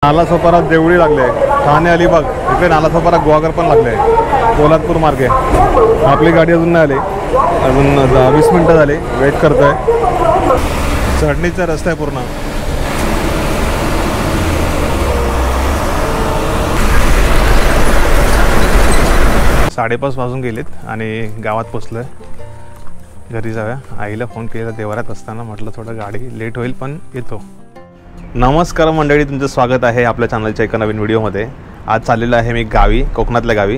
नालासोपारा देवळी लागले, ठाणे अलिबाग इकडे नालासोपारा गुहागर पण लागले, पोलादपूर मार्गे. आपली गाडी अजून नाही आली, अजून 20 मिनटं झाली, वेट करतोय. चढणीचा रस्ता आहे पूर्ण. साडेपाच वाजून गेलेत आणि गावात पोचलोय. घरी जाऊया. आईला फोन केला देवरात असताना, म्हटलं थोडं गाडी लेट होईल पण येतो. नमस्कार मंडळी, तुमचं स्वागत आहे आपल्या चॅनलच्या एका नवीन व्हिडिओमध्ये. आज चाललेलं आहे मी गावी, कोकणातल्या गावी.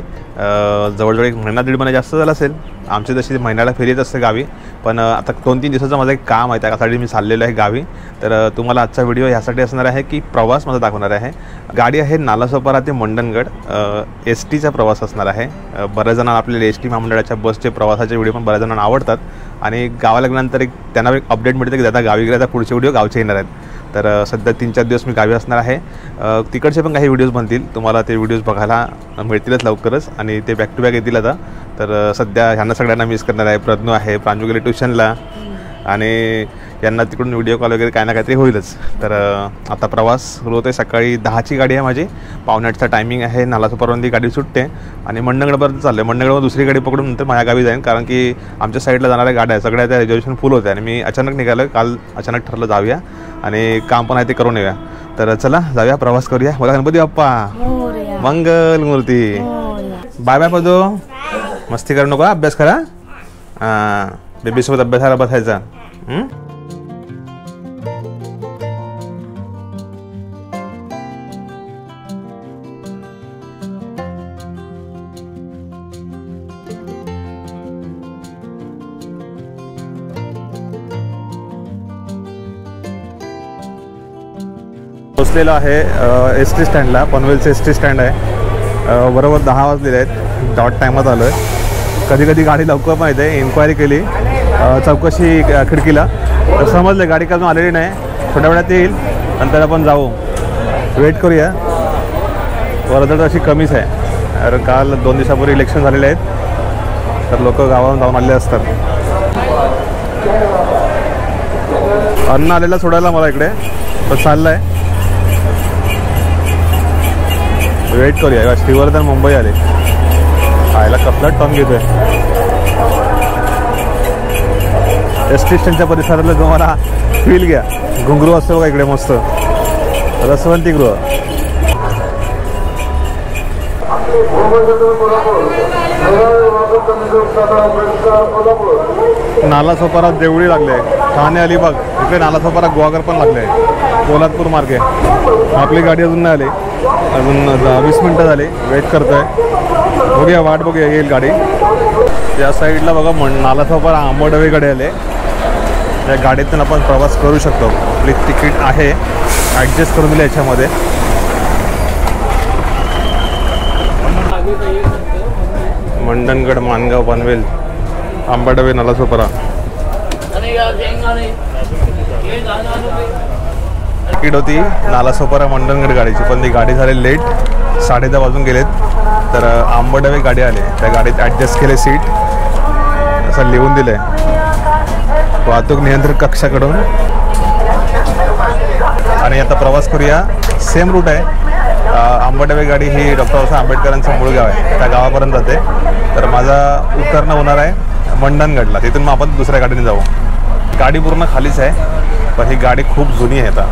जवळजवळ 1 महिना 1.5 महिना जास्त झाला असेल. आमची तशी महिन्याला फेरीच असते गावी, पण आता 2-3 दिवसाचं माझं एक काम आहे, त्यासाठी मी चाललेलो आहे गावी. तर तुम्हाला आजचा व्हिडिओ ह्यासाठी असणार आहे की प्रवास माझा दाखवणार आहे. गाडी आहे नालासोपारा ते मंडणगड, STचा प्रवास असणार आहे. बऱ्याच जणांना आपल्याला ST महामंडळाच्या बसचे प्रवासाचे व्हिडिओ पण बऱ्याच जणांना आवडतात आणि गावाला गेल्यानंतर त्यांना एक अपडेट मिळते की दादा गावी गेला तर पुढचे व्हिडिओ गावचे येणार आहेत. तर सध्या 3-4 दिवस मी गावी असणार आहे. तिकडचे पण काही व्हिडिओज बनतील, तुम्हाला ते व्हिडिओज बघायला मिळतीलच लवकरच आणि ते बॅक टू बॅक येतील आता. तर सध्या ह्यांना सगळ्यांना मिस करणार आहे. प्रज्ञू आहे, प्रांजू गेले ट्युशनला आणि यांना तिकडून व्हिडिओ कॉल वगैरे काय ना काहीतरी होईलच. तर आता प्रवास सुरू होतो आहे. सकाळी 10ची गाडी आहे माझी, 7:45चा टायमिंग आहे. नालासोपारावरून गाडी सुटते आणि मंडणगडपर्यंत चाललं आहे. मंडणगडवर दुसरी गाडी पकडून नंतर माझ्या गावी जाईन, कारण की आमच्या साईडला जाणाऱ्या गाड्या सगळ्या त्या रिझर्वेशन फुल होते आणि मी अचानक निघालो. काल अचानक ठरलं जाऊया आणि काम पण आहे ते करून येऊया. तर चला जाऊया, प्रवास करूया. मला गणपती बाप्पा मंगल मूर्ती. बाय बाय पदो, मस्ती करू नको, अभ्यास करा. बेबीसोबत अभ्यासाला बसायचा. पोचलेलो आहे ST स्टँडला. पनवेलचं ST स्टँड आहे. बरोबर 10 वाजलेले आहेत, डॉट टायमात आलो आहे. कधी कधी गाडी लवकर पण येते. इन्क्वायरी केली चौकशी खिडकीला, तर समजलं गाडी का अजून आलेली नाही, थोड्या वेळात येईल, नंतर आपण जाऊ. वेट करूया. वर्दळ अशी कमीच आहे, कारण काल 2 दिवसापूर्वी इलेक्शन झालेले आहेत, तर लोक गावावरून जाऊन आलेले असतात. अन्न आलेला सोडायला मला इकडे, तर चाललं आहे. वेट करूया. श्रीवर्धन मुंबई आले, आयला कसला टर्न घेतोय. ST स्टँडच्या परिसरातलं तुम्हाला फील घ्या. घुंगरू असतो बघा इकडे मस्त, रसवंती गृह. नालासोपारा देवळी लागले, ठाणे अलिबाग इकडे नालासोपारा गुहागर पण लागले, पोलादपूर मार्गे. आपली गाडी अजून नाही आली, अजून 20 मिनटं झाली, वेट करतोय. बघूया, वाट बघूया, येईल गाडी. त्या साईडला बघा नालासोपारा आंबोडवेकडे आले. त्या गाडीतून आपण प्रवास करू शकतो. आपली तिकीट आहे, ॲडजस्ट करून दिलं याच्यामध्ये. मंडणगड, मानगाव, पनवेल, आंबाडवे, नालासोपारा. तिकीट होती नालासोपारा मंडणगड गाडीची, पण ती गाडी झाली लेट. 10:30 वाजून गेलेत. तर आंबाडवे गाडी आली, त्या गाडीत ॲडजस्ट केले सीट, असं लिहून दिलं आहे वाहतूक नियंत्रण कक्षाकडून. आणि आता प्रवास करूया. सेम रूट आहे. आंबाडवे गाडी ही डॉक्टर बाबासाहेब आंबेडकरांचं मूळ गाव आहे, त्या गावापर्यंत जाते. तर माझा उतरणं होणार आहे मंडणगडला, तिथून मग आपण दुसऱ्या गाडीने जाऊ. गाडी पूर्ण खालीच आहे, पण ही गाडी खूप जुनी आहे. आता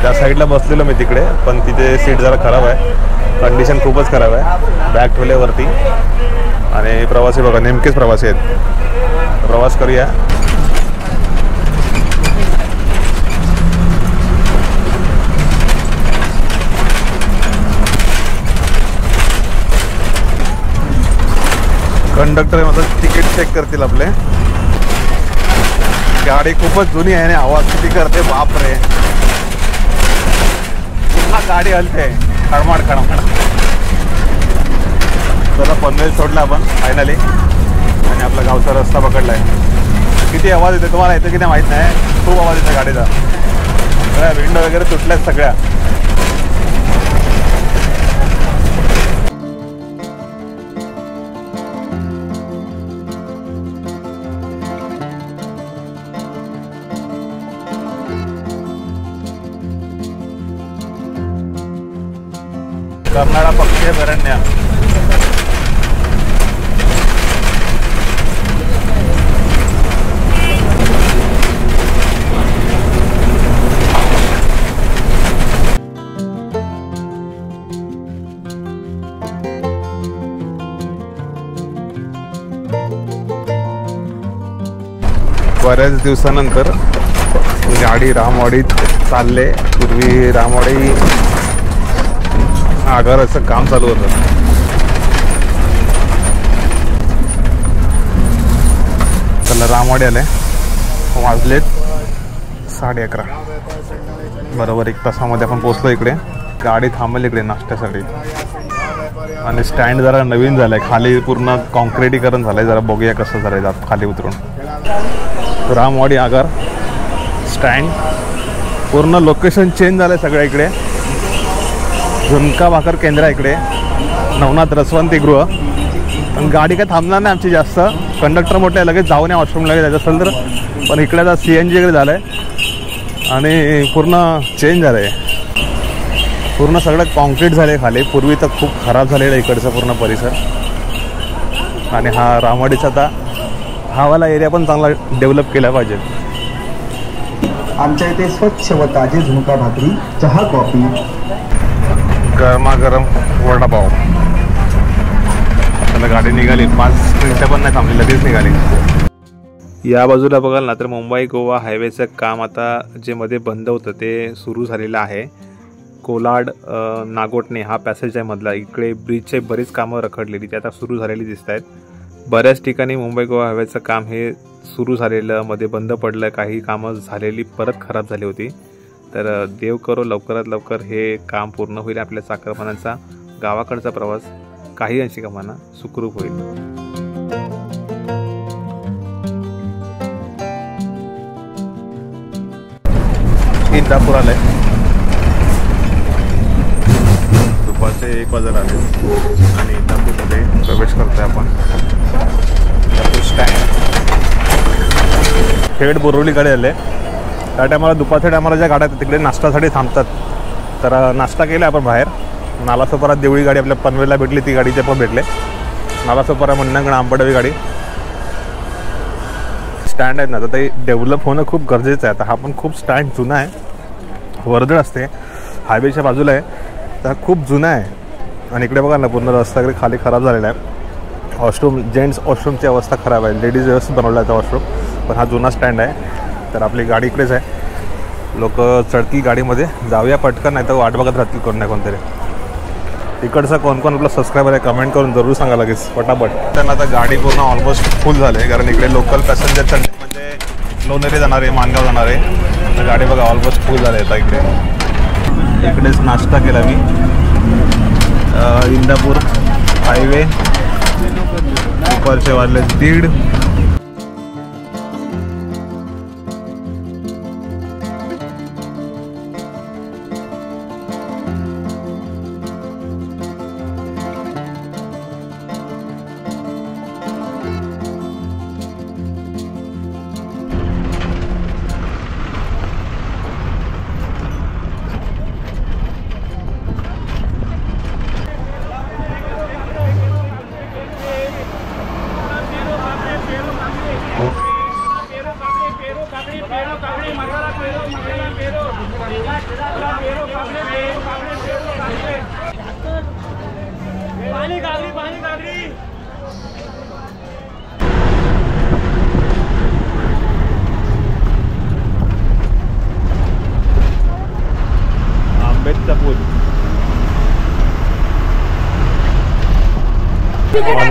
त्या साईडला बसलेलो मी तिकडे, पण तिथे सीट जरा खराब आहे, कंडिशन खूपच खराब आहे. बॅग ठेवल्यावरती. आणि प्रवासी बघा, नेमकेच प्रवासी आहेत. प्रवास करूया. कंडक्टर माझं तिकीट चेक करतील आपले. गाडी खूपच जुनी आहे आणि आवाज किती करते बापरे. हा गाडी हलते खडमाड खडमाड. चला, पनवेल सोडला आपण फायनली आणि आपला गावचा रस्ता पकडलाय. किती आवाज येते तुम्हाला, येतं की नाही माहीत नाही, खूप आवाज येतो गाडीचा. सगळ्या विंडो वगैरे तुटल्यात सगळ्या. कर्नाळा पक्षी अभयारण्य. बऱ्याच दिवसानंतर गाडी रामवाडीत चालले. पूर्वी रामवाडी आगाराचं काम चालू होतं. त्याला रामवाडी आले. वाजलेत 11:30. बरोबर 1 तासामध्ये आपण पोचलो इकडे. गाडी थांबली इकडे नाश्त्यासाठी. आणि स्टँड जरा नवीन झालंय. खाली पूर्ण कॉन्क्रिटीकरण झालंय. जरा बघूया कसं झालंय जात खाली उतरून. रामवाडी आगार स्टँड पूर्ण लोकेशन चेंज झालं आहे सगळ्या. इकडे झुणका भाकर केंद्र आहे इकडे. नवनाथ रसवंतीगृह. पण गाडी काय थांबणार नाही आमची जास्त. कंडक्टर मोठे लगेच जाऊन या वॉशरूम लगेच जायचं असेल तर. पण इकडे आता CNG वगैरे झालं आहे आणि पूर्ण चेंज झालं आहे. पूर्ण सगळं कॉन्क्रीट झालं आहे खाली. पूर्वी तर खूप खराब झालेलं आहे इकडचा पूर्ण परिसर. आणि हा रामवाडीचा आता हावाला एरिया पण चांगला डेव्हलप केला पाहिजे. आमच्या इथे स्वच्छ व ताजी झुणका भाकरी, चहा, कॉफी, गरमागरम वडापाव. त्याला गाडी निघाली. 5 मिनिटं पण नाही थांबली, लगेच निघाली. या बाजूला बघाल ना तर मुंबई गोवा हायवेचं काम आता जे मध्ये बंद होतं ते सुरू झालेलं आहे. कोलाड नागोटणे हा पॅसेज आहे मधला. इकडे ब्रिजचे बरीच कामं रखडलेली ती आता सुरू झालेली दिसत आहेत. बऱ्याच ठिकाणी मुंबई गोवा हायवेचं काम हे सुरू झालेलं, मध्ये बंद पडलं. काही कामं झालेली परत खराब झाली होती. तर देव करो लवकरात लवकर हे काम पूर्ण होईल. आपल्या चाकरमान्यांचा गावाकडचा प्रवास काही अंशी कामांना सुखरूप होईल. इंदापूर आलंय. दुपारचे 1 वाजता आले आणि इंदापूरमध्ये प्रवेश करतोय आपण. स्टँड थेट बोरिवलीकडे आले. त्या टायमाला दुपारच्या टायमाला ज्या गाड्या तिकडे नाश्त्यासाठी थांबतात. तर नाश्ता केला आपण बाहेर. नालासोपारा देवळी गाडी आपल्या पनवेलला भेटली. ती गाडीचे पण भेटले. नालासोपारा मंडणगड आंबडवी गाडी. स्टँड आहेत ना तर ते डेव्हलप होणं खूप गरजेचं आहे. आता हा पण खूप स्टँड जुना आहे. वर्दळ असते. हायवेच्या बाजूला आहे तर खूप जुना आहे. आणि इकडे बघा ना पूर्ण रस्ता वगैरे खाली खराब झालेला आहे. वॉशरूम जेंट्स वॉशरूमची अवस्था खराब आहे. लेडीज व्यवस्थित बनवला आहे वॉशरूम. पण हा जुना स्टँड आहे. तर आपली गाडी इकडेच आहे. लोक चढतील गाडीमध्ये. जाऊया पटकन, नाही तर वाट बघत राहतील कोण नाही कोणतरी. इकडचा कोण कोण आपला सबस्क्रायबर आहे कमेंट करून जरूर सांगा लगेच पटापट. त्यांना आता गाडी पूर्ण ऑलमोस्ट फुल झाली आहे. कारण इकडे लोकल पॅसेंजर चढले म्हणजे लोणेरे जाणारे, मानगाव जाणारे. तर गाडी बघा ऑलमोस्ट फुल झाली आहे. आता इकडेच नाश्ता केला मी. इंदापूर हायवे. दुपारचे वाजले 1:30.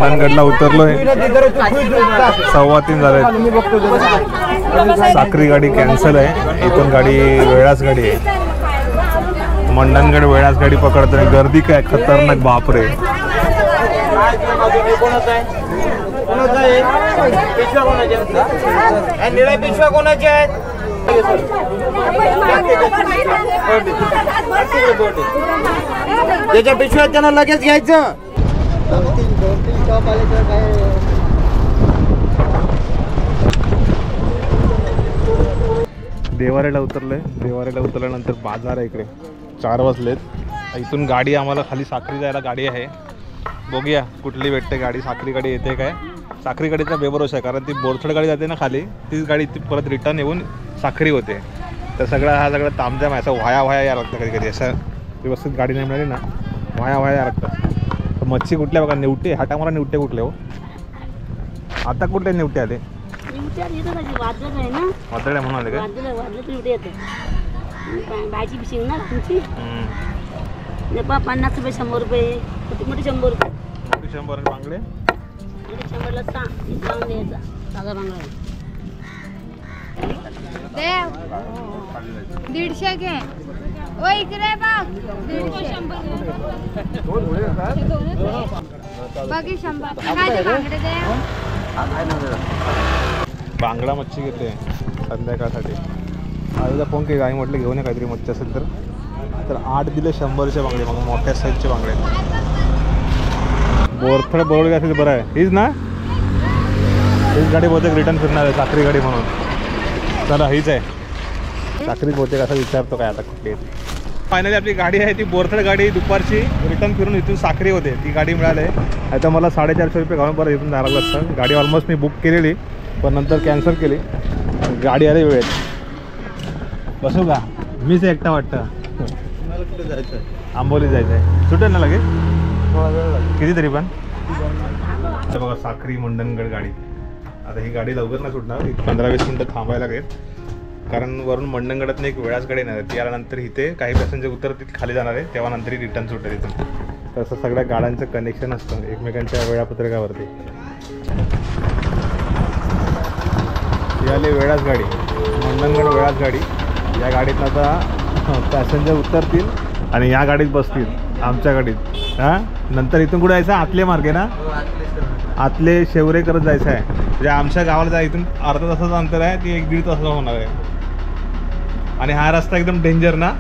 मंडणगडला उतरलोय. 3:15 झाले. साखरी गाडी कॅन्सल आहे. इथून गाडी वेळाच गाडी आहे. मंडणगड वेळाच गाडी पकडतो. गर्दी काय खतरनाक, बापरे. त्याच्या पिशव्यात त्यांना लगेच घ्यायचं. देवाऱ्याला उतरलोय. देवाऱ्याला उतरल्यानंतर बाजार आहे इकडे. 4 वाजलेत. इथून गाडी आम्हाला खाली साखरी जायला गाडी आहे, बघूया कुठली भेटते गाडी. साखरी गाडी येते काय? साखरी गाडीचा बेभरोसा आहे, कारण ती बोरथड गाडी जाते ना खाली, तीच गाडी ती परत रिटर्न येऊन साखरी होते. तर हा सगळा तामजाम आहे, असं वाया या लागतं कधी कधी. असं व्यवस्थित गाडी नाही मिळाली ना वाया या लागतं. तर मच्छी कुठल्या बघा, निवटे हाटा मला निवटे कुठले हो, आता कुठले निवटे आले? वादळ म्हणून आले काय? भाजी पिशिंग ना तुमची 50 रुपये 100 रुपये मोठी 100 रुपये 100 बांगडे 100ला 6 द्यायचा साधा बांगडा 150 घे. ओ इकडे बघ 150 बाकी 100 काय बांगडे दे. बांगडा मच्छी घेते संध्याकाळसाठी. आईला फोन केला, आई म्हटलं घेऊन ये काहीतरी मच्छी असेल तर 8 दिले 100चे बांगडे, मग मोठ्या साईजचे बांगडे. बोरथड बोरवली असेल बरं आहे, हीच ना? हीच गाडी बहुतेक रिटर्न फिरणार आहे, साखरी गाडी म्हणून. चला हीच आहे साखरी बहुतेक, असं विचारतो काय आता कुठली आहे. फायनली आपली गाडी आहे ती बोरथड गाडी, दुपारची रिटर्न फिरून इथून साखरी होते, ती गाडी मिळाली. आता मला 450 रुपये घालून बरं इथून जायला लागतं. गाडी ऑलमोस्ट मी बुक केलेली पण नंतर कॅन्सल केली, गाडी आली वेळेत. बसू का? मीच एकटा वाटतं. कुठे जायचं आहे? आंबोली जायचं आहे, सुटेल ना लगेच किती तरी पण. बघा साखरी मंडणगड गाडी. आता ही गाडी लवकर नाही सुटणार, 15-20 मिनटं थांबायला लागेल, कारण वरून मंडणगडातून एक वेळाच गाडी येणार आहे. ती आल्यानंतर इथे काही पॅसेंजर उतरतील खाली जाणार आहे, तेव्हा नंतर रिटर्न सुटेल इथून. तसं सगळ्या गाड्यांचं कनेक्शन असतं एकमेकांच्या वेळापत्रकावरती. ही आली वेळाच गाडी, मंडणगड वेळाच गाडी. या गाडीत आता पॅसेंजर उतरतील आणि या गाडीत बसतील, आमच्या गाडीत. हां, नंतर इथून कुठे जायचं? आतले मार्गे ना, आतले शेवरे करत जायचं आहे. म्हणजे आमच्या गावाला जाय इथून अर्धा तासाचं अंतर आहे, ती 1-1.5 तासाचं होणार आहे. आणि हा रस्ता एकदम डेंजर ना,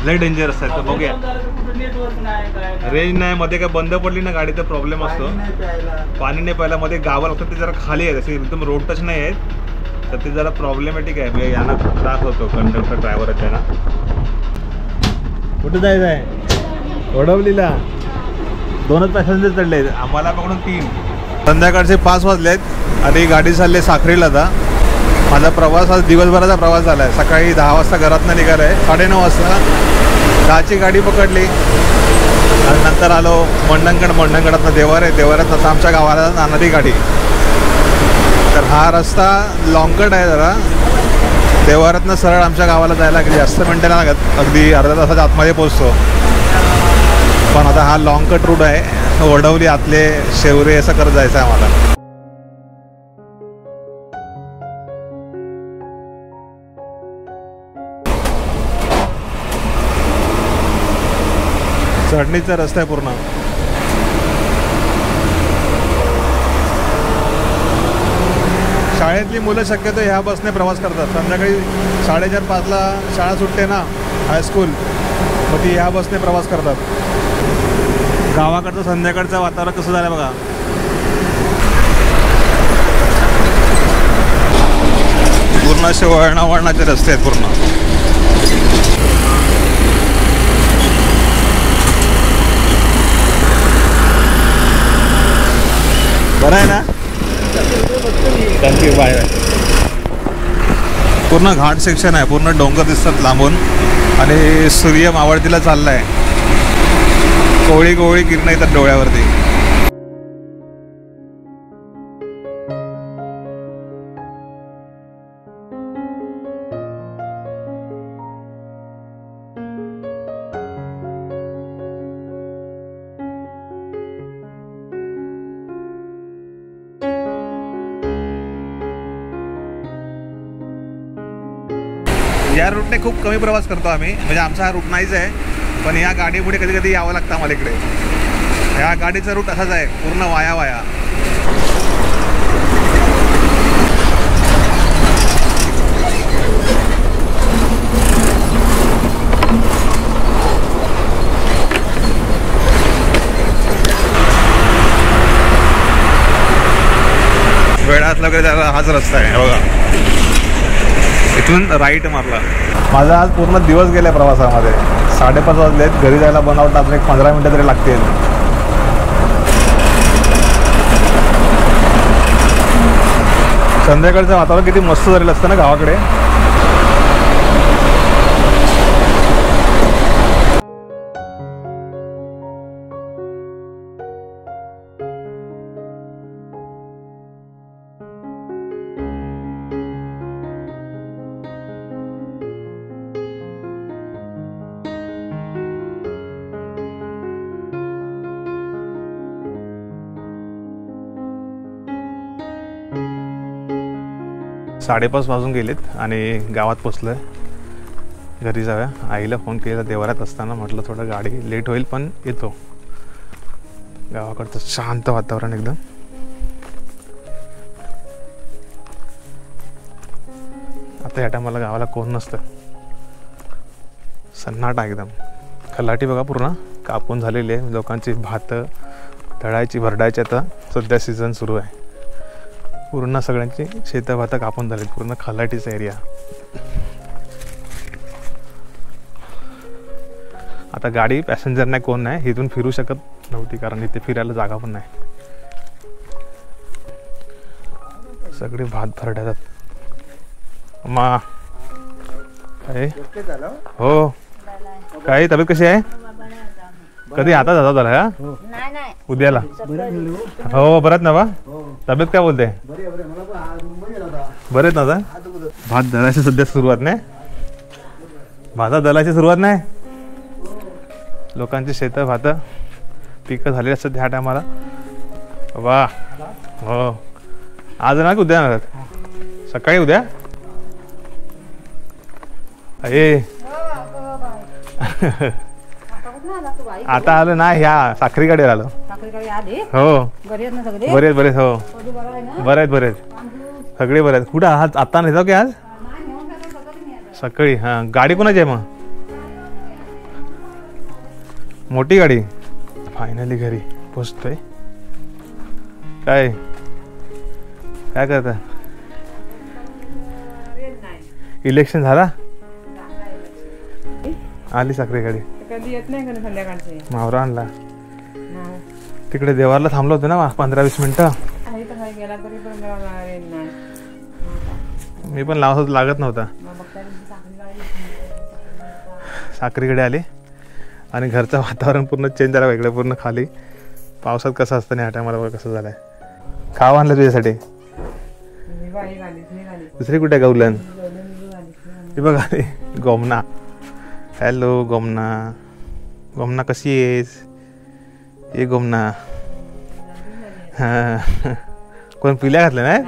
लय डेंजर रस्ता आहे. तर बघूया, रेंज नाही मध्ये, काय बंद पडली ना गाडी तर प्रॉब्लेम असतो. पाणी नाही प्यायला, मध्ये गावं लागतं, ते जरा खाली आहे, तसे एकदम रोड टच नाही आहेत, तर ते जरा प्रॉब्लेमॅटिक आहे. म्हणजे यांना खूप त्रास होतो कंडक्टर ड्रायव्हरच्या ना. कुठं जायचं आहे? वडवलीला 2च पॅसेंजर चढले, आम्हाला पकडून 3. संध्याकाळचे 5 वाजलेत आणि गाडी चालली साखरीला. आता माझा प्रवास आज दिवसभराचा प्रवास झाला आहे. सकाळी 10 वाजता घरातनं निघाला आहे, 9:30 वाजता 10ची गाडी पकडली आणि नंतर आलो मंडणगडातनं देवाऱ्यात आता आमच्या गावाला जाणारी गाडी. तर हा रस्ता लॉंगकट आहे जरा, देवाऱ्यातनं सरळ आमच्या गावाला जायला जास्त मिनटं नाही लागत, अगदी अर्ध्या तासाच्या आतमध्ये पोचतो. पण आता हा लॉंगकट रूट आहे, वडवली आतले शेवरे असं करत जायचं आहे आम्हाला. चढणीचा रस्ता आहे पूर्ण. शाळेतली मुलं शक्यतो ह्या बसने प्रवास करतात. संध्याकाळी 4:30-5ला शाळा सुटते ना, हायस्कूल, मग ती ह्या बसने प्रवास करतात. गावाकडचं संध्याकाळचं वातावरण कसं झालं बघा. पूर्ण असे वळणाचे रस्ते आहेत पूर्ण. बरं आहे ना? Thank you, bye. पूर्ण घाट सेक्शन आहे, पूर्ण डोंगर दिसतात लांबून आणि सूर्य मावळतीला चालला आहे. कोवळी कोवळी किरण येतात डोळ्यावरती. या रूटने खूप कमी प्रवास करतो आम्ही, म्हणजे आमचा हा रूट नाहीच आहे, पण या गाडीपुढे कधी कधी यावं लागतं आम्हाला इकडे. या गाडीचा रूट असाच आहे, पूर्ण वाया. वेळात वगैरे त्याला हाच रस्ता आहे बघा. इथून राईट मारला. माझा आज पूर्ण दिवस गेला प्रवासामध्ये. 5:30 वाजलेत. घरी जायला बनवता अजून एक 15 मिनटं तरी लागतील. संध्याकाळचं वातावरण किती मस्त झालेलं असतं ना गावाकडे. साडेपाच वाजून गेलेत आणि गावात पोचलो आहे. घरी जाऊया. आईला फोन केला देवाऱ्यात असताना, म्हटलं थोडं गाडी लेट होईल पण येतो. गावाकडचं शांत वातावरण एकदम. आता या टायमाला गावाला कोण नसतं, सन्नाटा एकदम. खलाटी बघा पूर्ण कापून झालेली आहे. लोकांची भात तळायची भरडायची आता सध्या सीझन सुरू आहे. पूर्ण सगळ्यांची शेतं भातं कापून झालीत. पूर्ण खलाटीचा एरिया. आता गाडी पॅसेंजर नाही, कोण नाही, इथून फिरू शकत नव्हती कारण इथे फिरायला जागा पण नाही. सगळे भात भरड्यात. मा काय हो, काय तब्येत कशी आहे? कधी आता जाता झाला का? उद्याला हो बरं ना बा. तब्येत काय बोलते? बरेच ना. भात दळायची सध्या सुरुवात नाही. भाता दळायची सुरुवात नाही. लोकांची शेतं भात पिकं झालेली असतात ह्या टायमाला. वा हो. आज ना उद्या ना? सकाळी उद्या. अरे आता आलो ना, ह्या साखरी गाडीवर आलो. हो बरेच बरेच. हो बरेच बरेच सगळे बरेच. कुठं आज आता नाही जाऊ की आज सकाळी? हां गाडी कोणाची आहे मग? मोठी गाडी. फायनली घरी पोचतोय. काय काय करता? इलेक्शन झाला, आली साखरी गाडी. कधी येत नाही का संध्याकाळचे? मावरा आणला. तिकडे देवारला थांबलो होतो ना 15-20 मिनिटं. गेला तरी पण नाही. मी पण लावत लागत नव्हता. साखरीकडे आले आणि घरचं वातावरण पूर्ण चेंज झालं. वेगळं पूर्ण खाली. पावसात कसं असतं नाही, ह्या टायमाला बघा कसं झालंय. खाव आणलं तुझ्यासाठी? दुसरी कुठे गौलन? हे बघा गोमना. हॅलो गोमना. गोमना कशी आहेस? ये गोमना. हां कोण पिल्या घातल्या नाही?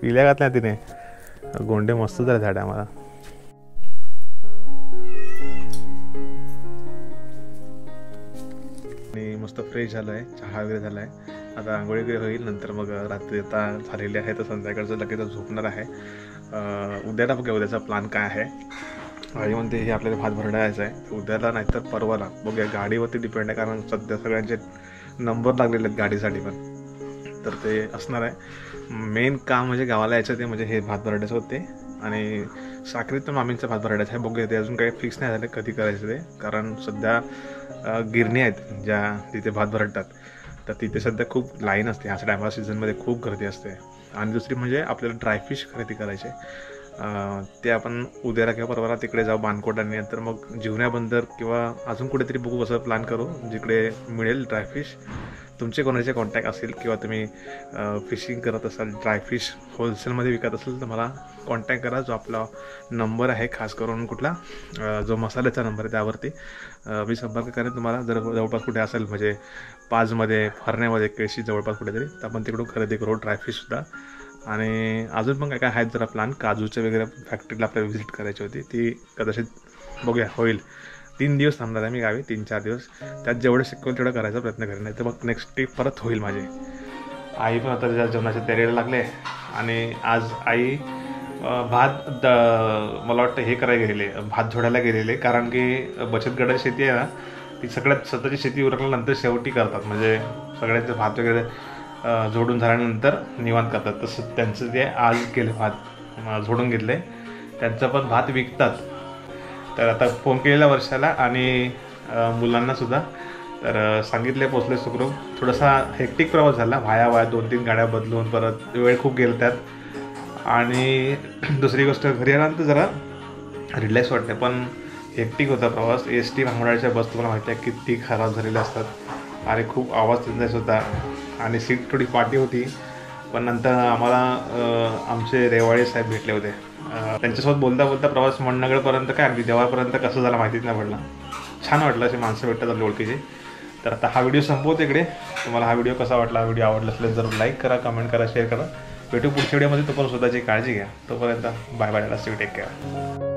पिल्या घातल्या तिने. गोंडे मस्त झाले झाडे आम्हाला. आणि मस्त फ्रेश झालं आहे. चहा वगैरे झाला आहे. आता आंघोळी वगैरे होईल. नंतर मग रात्री आता झालेली आहे तर संध्याकाळचं लगेच झोपणार आहे. उद्याला बघूया उद्याचा प्लॅन काय आहे. आई म्हणते हे आपल्याला भात भरडायचं आहे उद्याला नाहीतर परवाला. बघूया गाडीवरती डिपेंड आहे कारण सध्या सगळ्यांचे नंबर लागलेले आहेत गाडीसाठी पण. तर ते असणार आहे. मेन काम म्हणजे गावाला यायचं ते म्हणजे हे भात भरडायचं होते. आणि साखरीत तर मामींचा भात भरडायचं आहे. बघूया ते अजून काही फिक्स नाही झालं कधी करायचं ते. कारण सध्या गिरणी आहेत ज्या तिथे भात भरडतात. तर तिथे सध्या खूप लाईन असते. ह्याच टायमाला सीझनमध्ये खूप गर्दी असते. आणि दुसरी म्हणजे आपल्याला ड्रायफिश खरेदी करायचे. ते आपण उद्याला किंवा परवाला तिकडे जाऊ बानकोट. आणि नंतर मग जिवण्या बंदर किंवा अजून कुठेतरी बघू असं प्लॅन करू जिकडे मिळेल ड्रायफिश. तुमचे कोणाचे कॉन्टॅक्ट असेल किंवा तुम्ही फिशिंग करत असाल ड्रायफिश होलसेलमध्ये विकत असेल तर मला कॉन्टॅक्ट करा. जो आपला नंबर आहे खास करून कुठला जो मसाल्याचा नंबर आहे त्यावरती मी संपर्क करेन तुम्हाला. जर जवळपास कुठे असेल म्हणजे पाजमध्ये फरण्यामध्ये केळशी जवळपास कुठेतरी तर आपण तिकडून खरेदी करू ड्रायफिशसुद्धा. आणि अजून पण काय काय आहेत जरा प्लॅन. काजूच्या वगैरे फॅक्टरीला आपल्याला व्हिजिट करायची होती ती कदाचित बघूया होईल. 3 दिवस थांबणार आहे मी गावी 3-4 दिवस. त्यात जेवढं शक्य होईल तेवढं करायचा प्रयत्न करेन. नाही तर मग नेक्स्ट ट्रिप परत होईल माझी. आई पण आता त्याच्या जेवणाच्या तयारीला लागले. आणि आज आई भात मला वाटतं हे करायला गेलेले भात झोडायला गेलेले. कारण की बचत गटाची शेती आहे ना ती सगळ्यात स्वतःची शेती उरकल्यानंतर शेवटी करतात. म्हणजे सगळ्यांचे भात वगैरे झोडून झाल्यानंतर निवांत करतात. तसं त्यांचं ते आज केलं भात झोडून घेतले. त्यांचा पण भात विकतात. तर आता फोन केलेला वर्षाला आणि मुलांनासुद्धा. तर सांगितले पोचले सुखरूप. थोडासा हेक्टिक प्रवास झाला, वाया 2-3 गाड्या बदलून परत वेळ खूप गेला त्यात. आणि दुसरी गोष्ट घरी आल्यानंतर जरा रिलॅक्स वाटते, पण हेक्टिक होता प्रवास. ST महामंडळाच्या बस तुम्हाला माहिती आहे किती खराब झालेल्या असतात आणि खूप आवाज त्यांचा होता आणि सीट थोडी पाठी होती. पण नंतर आम्हाला आमचे रेवाळे साहेब भेटले होते. त्यांच्यासोबत बोलता बोलता प्रवास मंडणगडपर्यंत काय अगदी देवापर्यंत कसं झाला माहितीच नाही पडला. छान वाटलं, असे माणसं भेटतात आपल्या ओळखीचे. तर आता हा व्हिडिओ संपवतो इकडे. तुम्हाला हा व्हिडिओ कसा वाटला, हा व्हिडिओ आवडला असेल जरूर लाईक करा, कमेंट करा, शेअर करा. भेटू पुढच्या व्हिडिओमध्ये. तोपर्यंत स्वतःची काळजी घ्या. तोपर्यंत बाय बाय. Take care.